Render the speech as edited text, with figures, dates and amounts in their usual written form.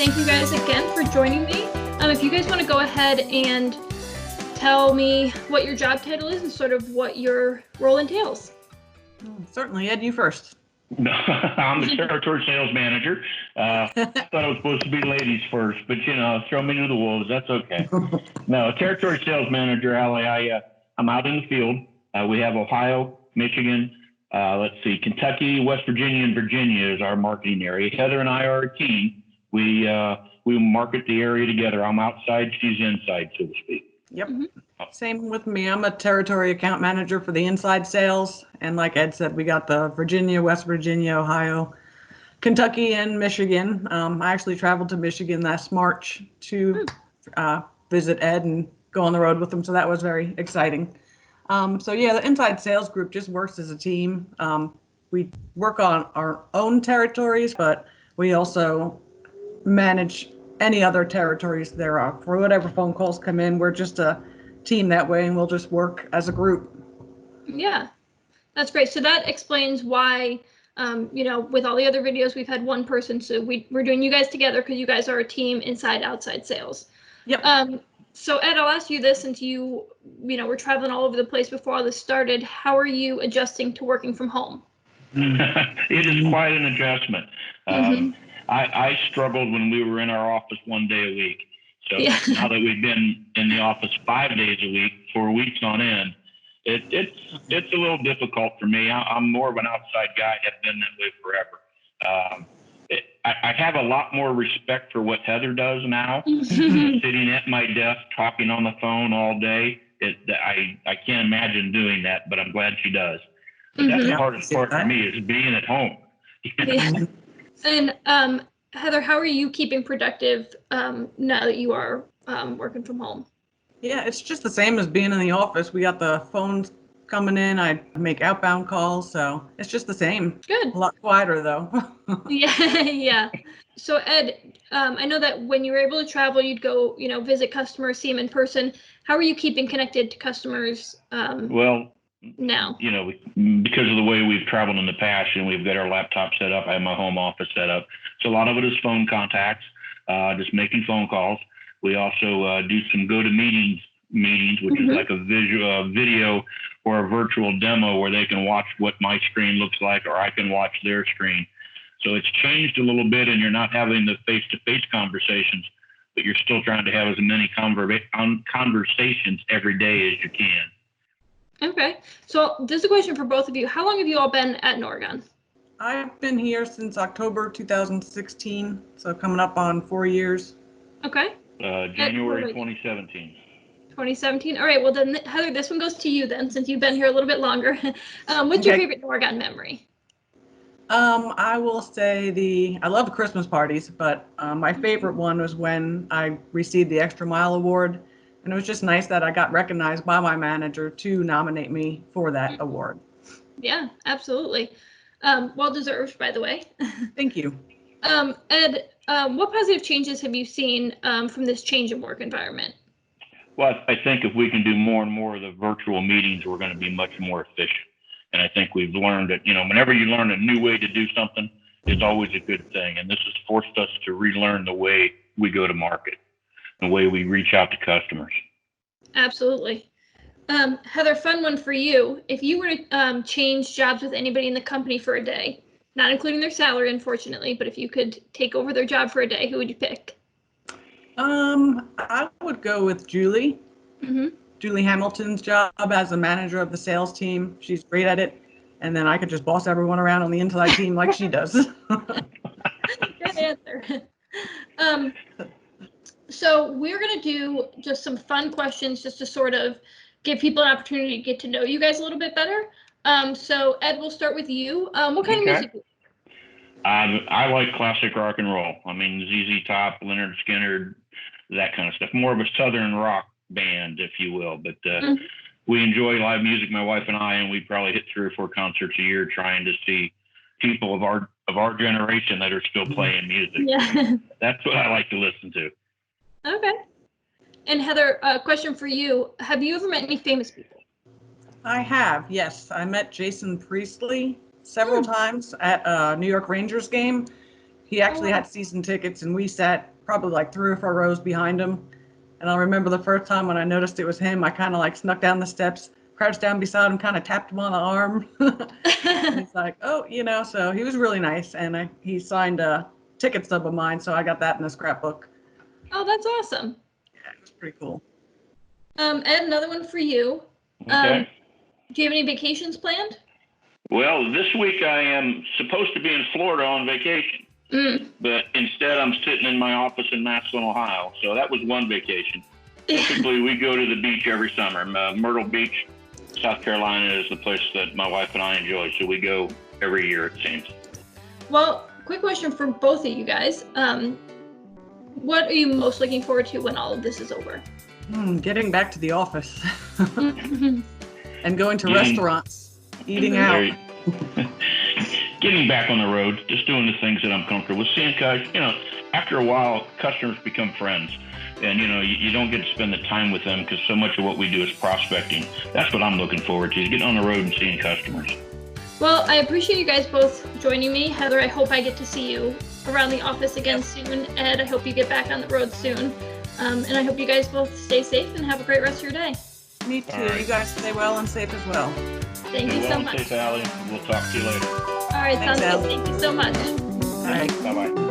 thank you guys again for joining me. If you guys want to go ahead and tell me what your job title is and sort of what your role entails. Certainly. Ed, you first. I'm the territory sales manager. I thought it was supposed to be ladies first, but throw me to the wolves. That's okay. No, territory sales manager, Allie. I'm out in the field. We have Ohio, Michigan, Kentucky, West Virginia, and Virginia is our marketing area. Heather and I are a team. We market the area together. I'm outside, she's inside, so to speak. Yep. Mm-hmm. Same with me. I'm a territory account manager for the inside sales. And like Ed said, we got the Virginia, West Virginia, Ohio, Kentucky, and Michigan. I actually traveled to Michigan last March to visit Ed and go on the road with him. So that was very exciting. The inside sales group just works as a team. We work on our own territories, but we also manage any other territories there are. For whatever phone calls come in, we're just a team that way, and we'll just work as a group. Yeah, that's great. So that explains why, with all the other videos, we've had one person. So we're doing you guys together because you guys are a team outside sales. Yep. So Ed, I'll ask you this, since you were traveling all over the place before all this started. How are you adjusting to working from home? It is quite an adjustment. I struggled when we were in our office one day a week. So now that we've been in the office 5 days a week, 4 weeks on end, it's a little difficult for me. I'm more of an outside guy, have been that way forever. I have a lot more respect for what Heather does now. Sitting at my desk, talking on the phone all day. I can't imagine doing that, but I'm glad she does. But that's the hardest part for me is being at home. And Heather, how are you keeping productive now that you are working from home? Yeah, it's just the same as being in the office. We got the phones coming in. I make outbound calls, so it's just the same. Good. A lot quieter though. Yeah. So Ed, I know that when you were able to travel, you'd go, visit customers, see them in person. How are you keeping connected to customers? Now, because of the way we've traveled in the past, and we've got our laptop set up, I have my home office set up. So a lot of it is phone contacts, just making phone calls. We also do some go-to-meetings, which is like a video or a virtual demo where they can watch what my screen looks like, or I can watch their screen. So it's changed a little bit, and you're not having the face-to-face conversations, but you're still trying to have as many conversations every day as you can. Okay. So this is a question for both of you. How long have you all been at Noregon? I've been here since October 2016, so coming up on 4 years. Okay. January 2017. 2017. All right. Well, then, Heather, this one goes to you then, since you've been here a little bit longer. What's your favorite Noregon memory? I will say I love Christmas parties, but my favorite one was when I received the Extra Mile Award. And it was just nice that I got recognized by my manager to nominate me for that award. Yeah, absolutely. Well deserved, by the way. Thank you. Ed, what positive changes have you seen from this change in work environment? Well, I think if we can do more and more of the virtual meetings, we're going to be much more efficient. And I think we've learned that, whenever you learn a new way to do something, it's always a good thing. And this has forced us to relearn the way we go to market, the way we reach out to customers. Absolutely. Heather, fun one for you. If you were to change jobs with anybody in the company for a day, not including their salary, unfortunately, but if you could take over their job for a day, who would you pick? I would go with Julie. Julie Hamilton's job as a manager of the sales team. She's great at it. And then I could just boss everyone around on the inside team like she does. Good answer. So we're going to do just some fun questions just to sort of give people an opportunity to get to know you guys a little bit better. So Ed, we'll start with you. What kind of music do you like? I like classic rock and roll. I mean, ZZ Top, Leonard Skinner, that kind of stuff. More of a Southern rock band, if you will. But we enjoy live music, my wife and I, and we probably hit 3 or 4 concerts a year trying to see people of our generation that are still playing music. Yeah. That's what I like to listen to. Okay. And Heather, a question for you. Have you ever met any famous people? I have, yes. I met Jason Priestley several times at a New York Rangers game. He actually had season tickets, and we sat probably like 3 or 4 rows behind him. And I remember the first time when I noticed it was him, I kind of like snuck down the steps, crouched down beside him, kind of tapped him on the arm. And he's like, oh, so he was really nice. And he signed a ticket stub of mine, so I got that in the scrapbook. Oh, that's awesome. Yeah, it was pretty cool. Ed, another one for you. Okay. Do you have any vacations planned? Well, this week I am supposed to be in Florida on vacation, but instead I'm sitting in my office in Massillon, Ohio. So that was one vacation. Typically, we go to the beach every summer. Myrtle Beach, South Carolina is the place that my wife and I enjoy. So we go every year, it seems. Well, quick question for both of you guys. What are you most looking forward to when all of this is over? Getting back to the office and going to restaurants, eating out. Getting back on the road, just doing the things that I'm comfortable with. Seeing guys, after a while, customers become friends. And, you don't get to spend the time with them because so much of what we do is prospecting. That's what I'm looking forward to, is getting on the road and seeing customers. Well, I appreciate you guys both joining me. Heather, I hope I get to see you around the office again soon. Ed, I hope you get back on the road soon. And I hope you guys both stay safe and have a great rest of your day. Me too. Right. You guys stay well and safe as well. Thank you so much. Safe, Allie. We'll talk to you later. All right, Thanks, sounds good. Allie. Thank you so much. All right. Bye-bye.